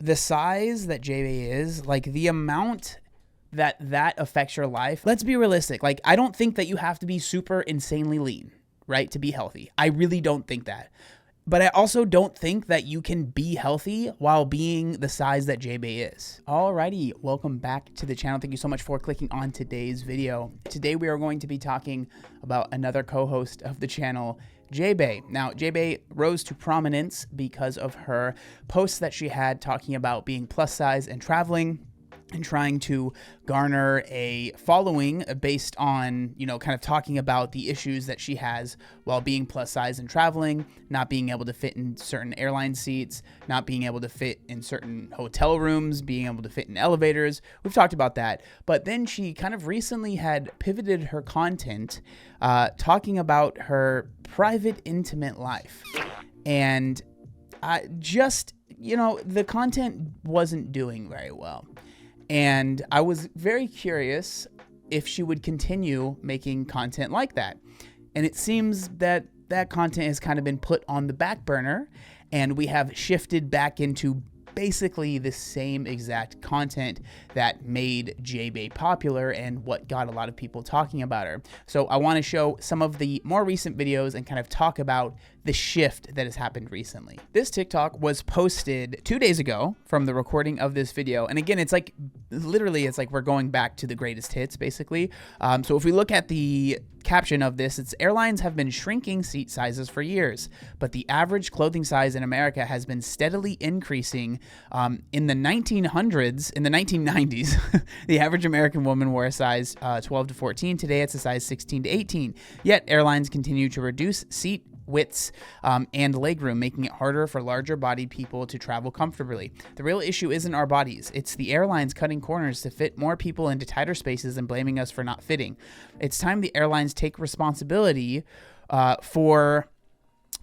the size that Jae Bae is, like the amount that affects your life, let's be realistic. Like, I don't think that you have to be super insanely lean, right, to be healthy. I really don't think that. But I also don't think that you can be healthy while being the size that Jae Bae is. Alrighty, welcome back to the channel. Thank you so much for clicking on today's video. Today we are going to be talking about another co-host of the channel, Jae Bae. Now, Jae Bae rose to prominence because of her posts that she had talking about being plus size and traveling, and trying to garner a following based on, you know, kind of talking about the issues that she has while being plus size and traveling, not being able to fit in certain airline seats, not being able to fit in certain hotel rooms, being able to fit in elevators. We've talked about that. But then she kind of recently had pivoted her content, talking about her private, intimate life. And just, you know, the content wasn't doing very well. And I was very curious if she would continue making content like that. And it seems that that content has kind of been put on the back burner, and we have shifted back into basically the same exact content that made Jae Bae popular and what got a lot of people talking about her. So I want to show some of the more recent videos and kind of talk about the shift that has happened recently. This TikTok was posted 2 days ago from the recording of this video. And again, it's like, literally, it's like we're going back to the greatest hits, basically. So if we look at the caption of this, it's airlines have been shrinking seat sizes for years, but the average clothing size in America has been steadily increasing. In the 1900s, in the 1990s, the average American woman wore a size 12 to 14. Today, it's a size 16 to 18. Yet airlines continue to reduce seat widths and legroom, making it harder for larger bodied people to travel comfortably. The real issue isn't our bodies. It's the airlines cutting corners to fit more people into tighter spaces and blaming us for not fitting. It's time the airlines take responsibility for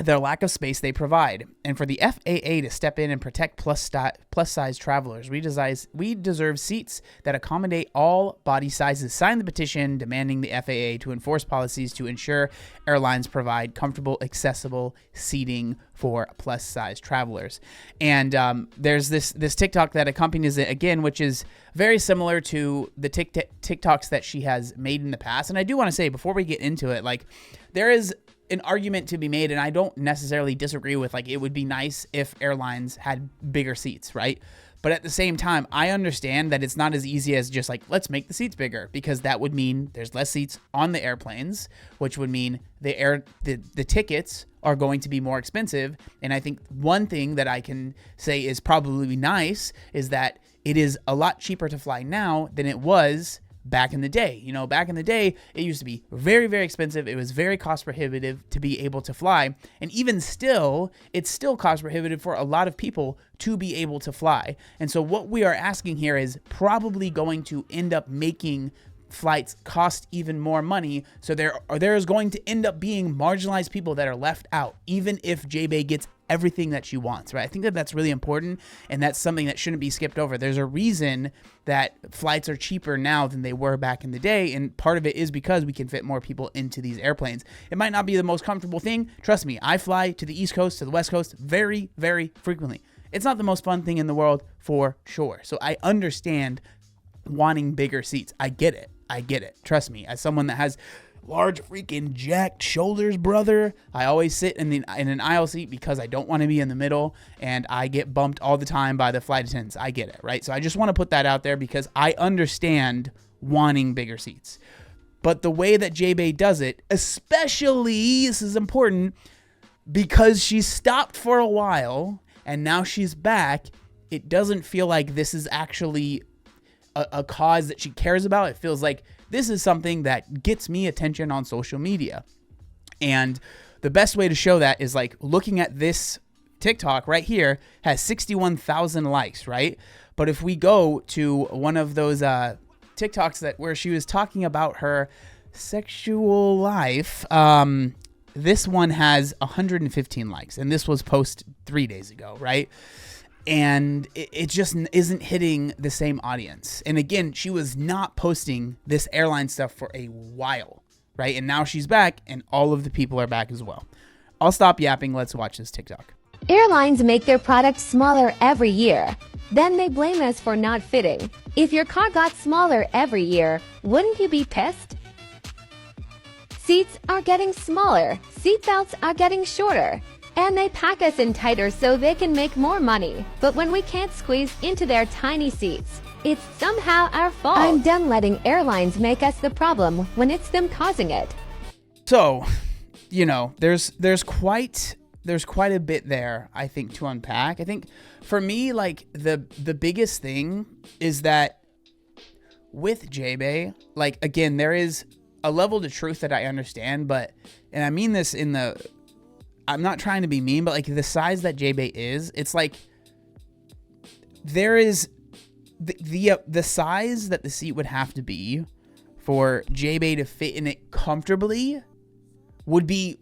their lack of space they provide, and for the FAA to step in and protect plus-size travelers. We deserve seats that accommodate all body sizes. Sign the petition demanding the FAA to enforce policies to ensure airlines provide comfortable, accessible seating for plus-size travelers. And there's this TikTok that accompanies it again, which is very similar to the TikToks that she has made in the past. And I do want to say, before we get into it, like, there is an argument to be made, and I don't necessarily disagree with, like, it would be nice if airlines had bigger seats, right? But at the same time, I understand that it's not as easy as just like, let's make the seats bigger, because that would mean there's less seats on the airplanes, which would mean the tickets are going to be more expensive. And I think one thing that I can say is probably nice is that it is a lot cheaper to fly now than it was back in the day. You know, back in the day, it used to be very, very expensive. It was very cost prohibitive to be able to fly. And even still, it's still cost prohibitive for a lot of people to be able to fly. And so what we are asking here is probably going to end up making flights cost even more money. So there is going to end up being marginalized people that are left out, even if Jae Bae gets everything that she wants, right? I think that that's really important, and that's something that shouldn't be skipped over. There's a reason that flights are cheaper now than they were back in the day, and part of it is because we can fit more people into these airplanes. It might not be the most comfortable thing. Trust me, I fly to the East Coast, to the West Coast very, very frequently. It's not the most fun thing in the world, for sure. So I understand wanting bigger seats. I get it. Trust me, as someone that has large freaking jacked shoulders, brother, I always sit in an aisle seat because I don't want to be in the middle, and I get bumped all the time by the flight attendants. I get it, right? So I just want to put that out there because I understand wanting bigger seats. But the way that Jae Bae does it, especially, this is important, because she stopped for a while and now she's back, it doesn't feel like this is actually a cause that she cares about. It feels like this is something that gets me attention on social media. And the best way to show that is like looking at this TikTok right here has 61,000 likes, right? But if we go to one of those TikToks where she was talking about her sexual life, this one has 115 likes, and this was posted 3 days ago, right? And it just isn't hitting the same audience. And again, she was not posting this airline stuff for a while, right? And now she's back, and all of the people are back as well. I'll stop yapping. Let's watch this TikTok. Airlines make their products smaller every year. Then they blame us for not fitting. If your car got smaller every year, wouldn't you be pissed? Seats are getting smaller, seatbelts are getting shorter, and they pack us in tighter so they can make more money. But when we can't squeeze into their tiny seats, it's somehow our fault. I'm done letting airlines make us the problem when it's them causing it. So, there's quite a bit there, I think, to unpack. I think for me, like the biggest thing is that with Jae Bae, like, again, there is a level to truth that I understand, and I mean this I'm not trying to be mean, but like the size that Jae Bae is, it's like there is the size that the seat would have to be for Jae Bae to fit in it comfortably would be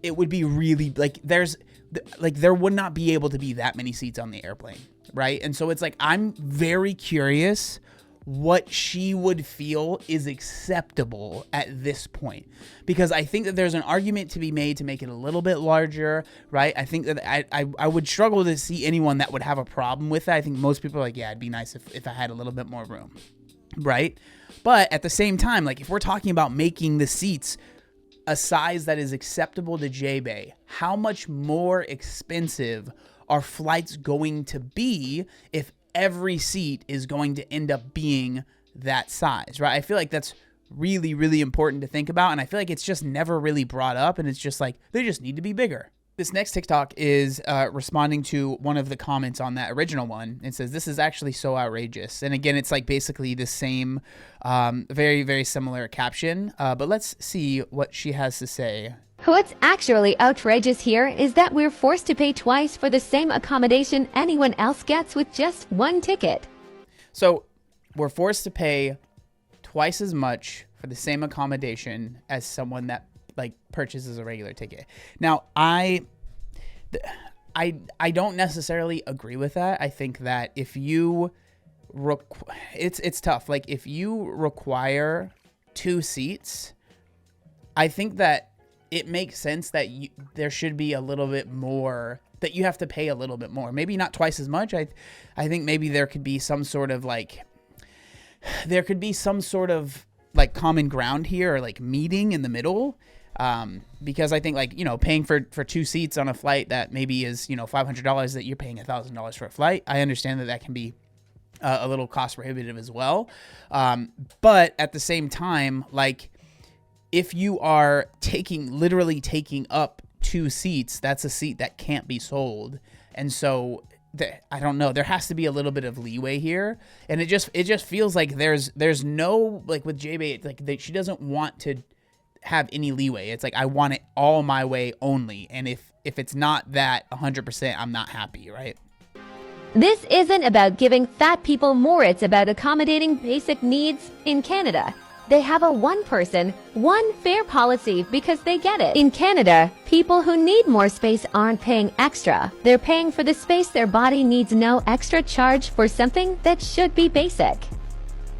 really like there would not be able to be that many seats on the airplane, right? And so it's like I'm very curious what she would feel is acceptable at this point, because I think that there's an argument to be made to make it a little bit larger, right? I think that I would struggle to see anyone that would have a problem with that. I think most people are like, yeah, it'd be nice if I had a little bit more room, right? But at the same time, like if we're talking about making the seats a size that is acceptable to Jae Bae, how much more expensive are flights going to be if every seat is going to end up being that size, right? I feel like that's really, really important to think about, and I feel like it's just never really brought up, and it's just like they just need to be bigger. This next TikTok is responding to one of the comments on that original one. It says, "This is actually so outrageous." And again, it's like basically the same, very, very similar caption, but let's see what she has to say. What's actually outrageous here is that we're forced to pay twice for the same accommodation anyone else gets with just one ticket. So we're forced to pay twice as much for the same accommodation as someone that like purchases a regular ticket. Now, I don't necessarily agree with that. I think that if you it's tough. Like if you require 2 seats, I think that it makes sense that there should be a little bit more, that you have to pay a little bit more. Maybe not twice as much. I think maybe there could be some sort of common ground here, or like meeting in the middle. Because I think like, paying for 2 seats on a flight that maybe is, $500 that you're paying $1,000 for a flight. I understand that can be a little cost prohibitive as well. But at the same time, like, if you are literally taking up 2 seats, that's a seat that can't be sold. And so I don't know, there has to be a little bit of leeway here. And it just feels like there's no, like with Jae Bae, it's like she doesn't want to have any leeway. It's like, I want it all my way only. And if it's not that 100%, I'm not happy, right? This isn't about giving fat people more, it's about accommodating basic needs. In Canada, they have a one person, one fare policy because they get it. In Canada, people who need more space aren't paying extra. They're paying for the space their body needs, no extra charge for something that should be basic.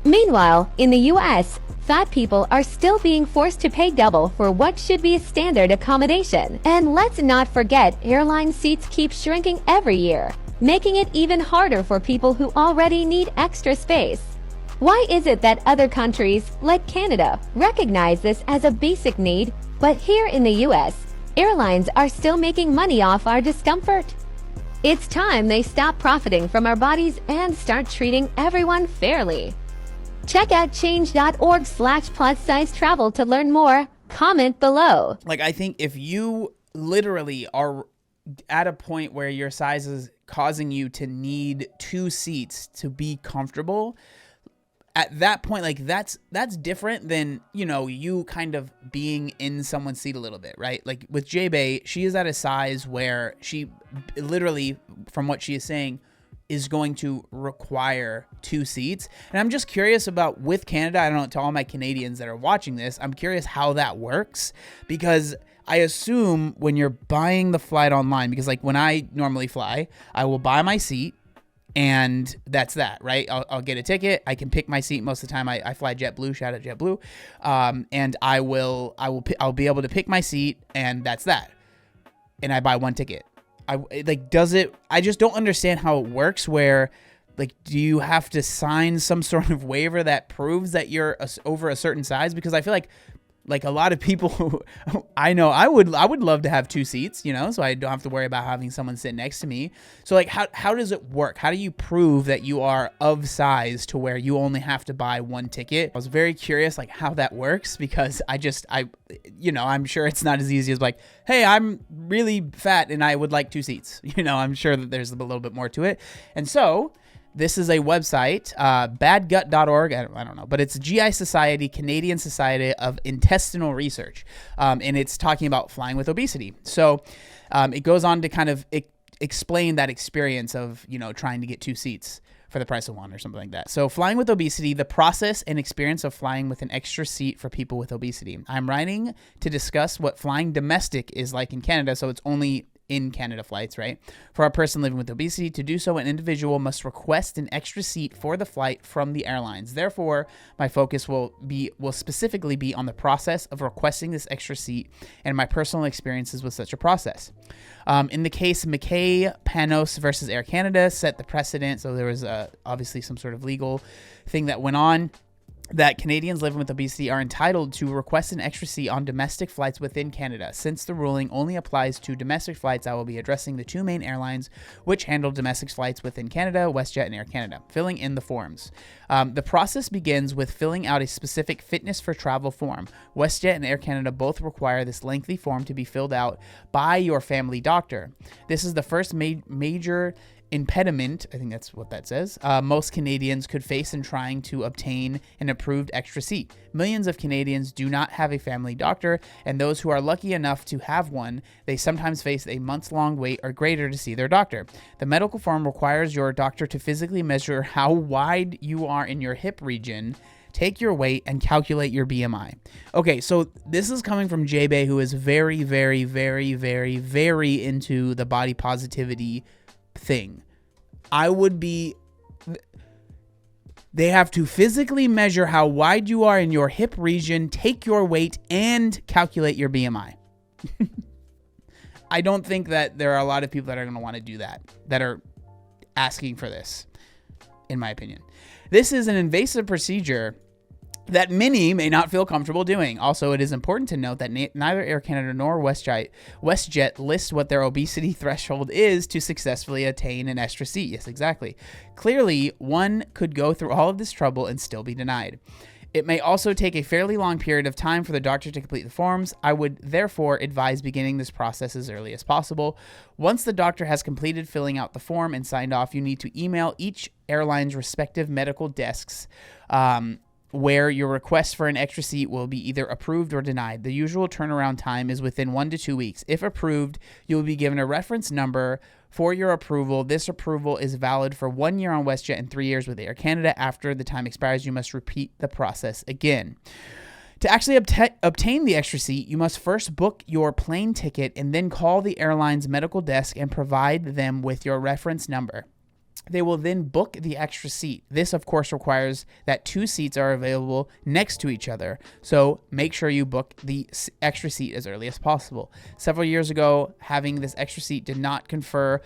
Meanwhile, in the US, fat people are still being forced to pay double for what should be a standard accommodation. And let's not forget, airline seats keep shrinking every year, making it even harder for people who already need extra space. Why is it that other countries, like Canada, recognize this as a basic need, but here in the US, airlines are still making money off our discomfort? It's time they stop profiting from our bodies and start treating everyone fairly. Check out change.org/plus-size travel to learn more. Comment below. Like, I think if you literally are at a point where your size is causing you to need 2 seats to be comfortable, at that point, like that's different than, you kind of being in someone's seat a little bit, right? Like with Jae Bae, she is at a size where she literally, from what she is saying, is going to require 2 seats. And I'm just curious about with Canada, I don't know, to all my Canadians that are watching this, I'm curious how that works, because I assume when you're buying the flight online, because like when I normally fly, I will buy my seat, and that's that, right? I'll get a ticket. I can pick my seat most of the time. I fly JetBlue. Shout out JetBlue. And I'll be able to pick my seat, and that's that. And I buy 1 ticket. I just don't understand how it works. Where Like, do you have to sign some sort of waiver that proves that you're over a certain size? Because I feel like a lot of people who I know, I would love to have 2 seats, so I don't have to worry about having someone sit next to me. So like, how does it work? How do you prove that you are of size to where you only have to buy 1 ticket? I was very curious, like, how that works, because I'm sure it's not as easy as like, hey, I'm really fat and I would like 2 seats. I'm sure that there's a little bit more to it. And so this is a website, badgut.org. I don't know, but it's GI Society, Canadian Society of Intestinal Research. And it's talking about flying with obesity. So it goes on to kind of explain that experience of, trying to get 2 seats for the price of 1 or something like that. So flying with obesity, the process and experience of flying with an extra seat for people with obesity. I'm writing to discuss what flying domestic is like in Canada. So it's only in Canada flights, right? For a person living with obesity, to do so, an individual must request an extra seat for the flight from the airlines. Therefore, my focus will specifically be on the process of requesting this extra seat and my personal experiences with such a process. In the case McKay Panos versus Air Canada set the precedent. So there was obviously some sort of legal thing that went on, that Canadians living with obesity are entitled to request an extra seat on domestic flights within Canada. Since the ruling only applies to domestic flights, I will be addressing the 2 main airlines which handle domestic flights within Canada, WestJet and Air Canada. Filling in the forms. The process begins with filling out a specific fitness for travel form. WestJet and Air Canada both require this lengthy form to be filled out by your family doctor. This is the first major impediment, I think that's what that says, most Canadians could face in trying to obtain an approved extra seat. Millions of Canadians do not have a family doctor, and those who are lucky enough to have one, they sometimes face a months-long wait or greater to see their doctor. The medical form requires your doctor to physically measure how wide you are in your hip region, take your weight, and calculate your BMI. Okay, so this is coming from Jae Bae, who is very, very, very, very, very into the body positivity thing. They have to physically measure how wide you are in your hip region, take your weight, and calculate your BMI. I don't think that there are a lot of people that are going to want to do that are asking for this, in my opinion. This is an invasive procedure that many may not feel comfortable doing. Also, it is important to note that neither Air Canada nor WestJet list what their obesity threshold is to successfully attain an extra seat. Yes, exactly. Clearly, one could go through all of this trouble and still be denied. It may also take a fairly long period of time for the doctor to complete the forms. I would therefore advise beginning this process as early as possible. Once the doctor has completed filling out the form and signed off, you need to email each airline's respective medical desks, where your request for an extra seat will be either approved or denied. The usual turnaround time is within 1 to 2 weeks. If approved, you will be given a reference number for your approval. This approval is valid for 1 year on WestJet and 3 years with Air Canada. After the time expires, you must repeat the process again. To actually obtain the extra seat, you must first book your plane ticket and then call the airline's medical desk and provide them with your reference number. They will then book the extra seat. This, of course, requires that 2 seats are available next to each other. So make sure you book the extra seat as early as possible. Several years ago, having this extra seat did not confer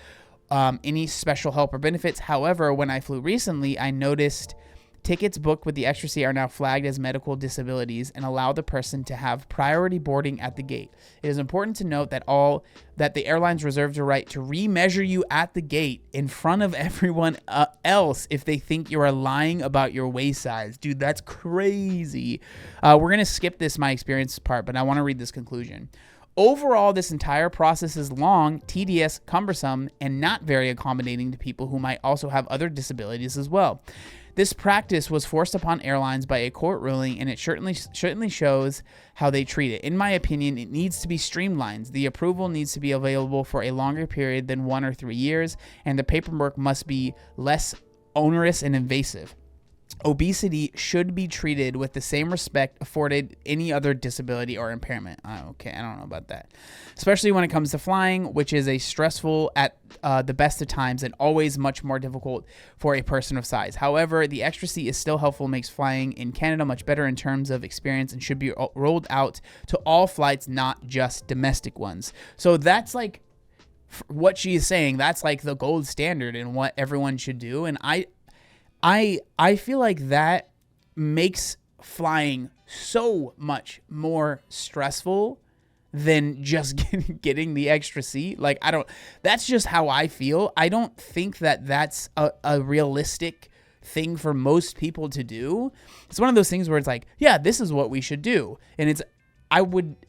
any special help or benefits. However, when I flew recently, I noticed tickets booked with the extra seat are now flagged as medical disabilities and allow the person to have priority boarding at the gate. It is important to note that the airlines reserve the right to remeasure you at the gate in front of everyone else if they think you are lying about your waist size. Dude, that's crazy. We're going to skip this my experience part, but I want to read this conclusion. Overall, this entire process is long, tedious, cumbersome, and not very accommodating to people who might also have other disabilities as well. This practice was forced upon airlines by a court ruling, and it certainly shows how they treat it. In my opinion, it needs to be streamlined. The approval needs to be available for a longer period than 1 or 3 years, and the paperwork must be less onerous and invasive. Obesity should be treated with the same respect afforded any other disability or impairment. Okay, I don't know about that. Especially when it comes to flying, which is a stressful at the best of times and always much more difficult for a person of size. However, the extra seat is still helpful, makes flying in Canada much better in terms of experience, and should be rolled out to all flights, not just domestic ones. So that's like what she's saying. That's like the gold standard in what everyone should do. And I feel like that makes flying so much more stressful than just getting the extra seat. Like, that's just how I feel. I don't think that that's a realistic thing for most people to do. It's one of those things where it's like, yeah, this is what we should do. And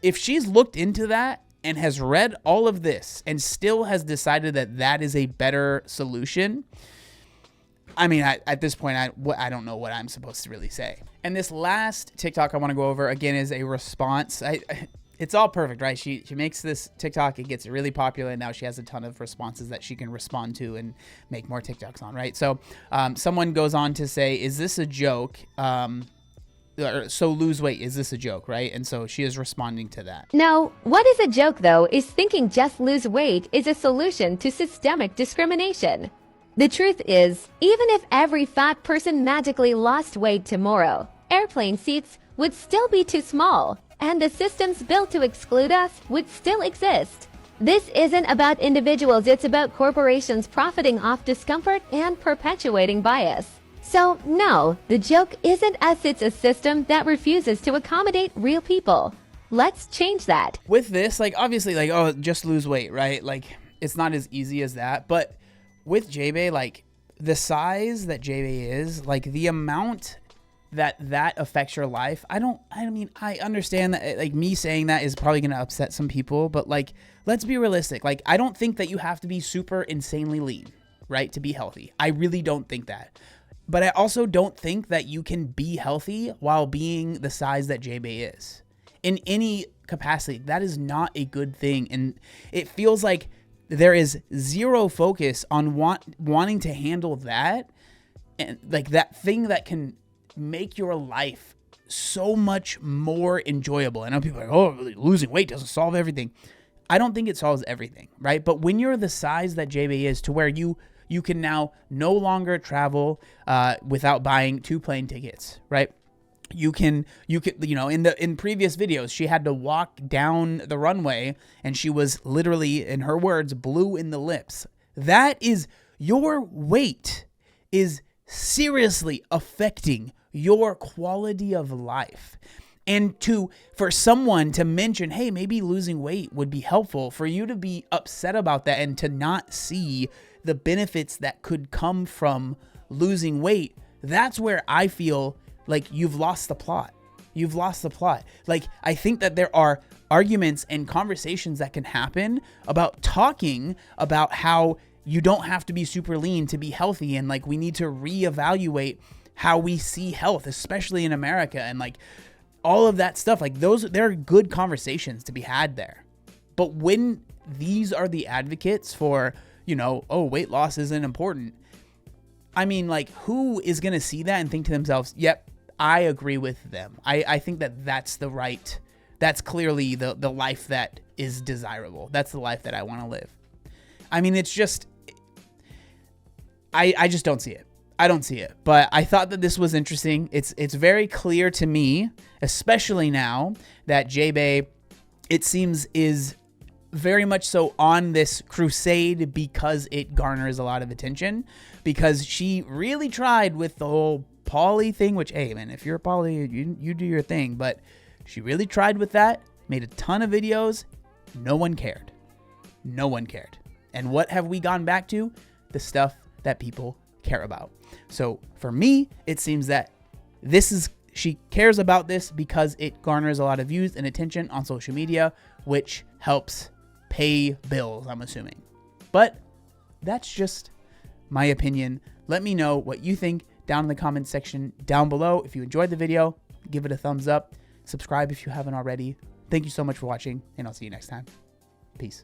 if she's looked into that and has read all of this and still has decided that that is a better solution, I mean, at this point, I don't know what I'm supposed to really say. And this last TikTok I want to go over, again, is a response. It's all perfect, right? She makes this TikTok, it gets really popular, and now she has a ton of responses that she can respond to and make more TikToks on, right? So someone goes on to say, is this a joke? So lose weight, is this a joke, right? And so she is responding to that. No, what is a joke, though, is thinking just lose weight is a solution to systemic discrimination. The truth is, even if every fat person magically lost weight tomorrow, airplane seats would still be too small, and the systems built to exclude us would still exist. This isn't about individuals, it's about corporations profiting off discomfort and perpetuating bias. So, no, the joke isn't us, it's a system that refuses to accommodate real people. Let's change that. With this, like, obviously, like, oh, just lose weight, right? Like, it's not as easy as that, but with Jae Bae, like, the size that Jae Bae is, like, the amount that affects your life, I mean, I understand that, like, me saying that is probably going to upset some people, but, like, let's be realistic. Like, I don't think that you have to be super insanely lean, right, to be healthy. I really don't think that. But I also don't think that you can be healthy while being the size that Jae Bae is. In any capacity, that is not a good thing. And it feels like there is zero focus on wanting to handle that, and like that thing that can make your life so much more enjoyable. I know people are like, oh, losing weight doesn't solve everything. I don't think it solves everything, right? But when you're the size that Jae Bae is, to where you can now no longer travel without buying 2 plane tickets, right? You can, in previous videos, she had to walk down the runway and she was literally, in her words, blue in the lips. That is, your weight is seriously affecting your quality of life. And for someone to mention, hey, maybe losing weight would be helpful, for you to be upset about that and to not see the benefits that could come from losing weight, that's where I feel like you've lost the plot. You've lost the plot. Like, I think that there are arguments and conversations that can happen about talking about how you don't have to be super lean to be healthy, and like we need to reevaluate how we see health, especially in America, and like all of that stuff. Like, there are good conversations to be had there. But when these are the advocates for, oh, weight loss isn't important, I mean, like, who is going to see that and think to themselves, yep, I agree with them. I think that's clearly the life that is desirable. That's the life that I want to live. I mean, it's just, I just don't see it. I don't see it. But I thought that this was interesting. It's very clear to me, especially now that Jae Bae, it seems, is very much so on this crusade because it garners a lot of attention, because she really tried with the whole poly thing, which, hey man, if you're a poly, you do your thing, but she really tried with that, made a ton of videos. No one cared. No one cared. And what have we gone back to? The stuff that people care about. So for me, it seems that she cares about this because it garners a lot of views and attention on social media, which helps pay bills, I'm assuming. But that's just my opinion. Let me know what you think down in the comments section down below. If you enjoyed the video, give it a thumbs up. Subscribe if you haven't already. Thank you so much for watching, and I'll see you next time. Peace.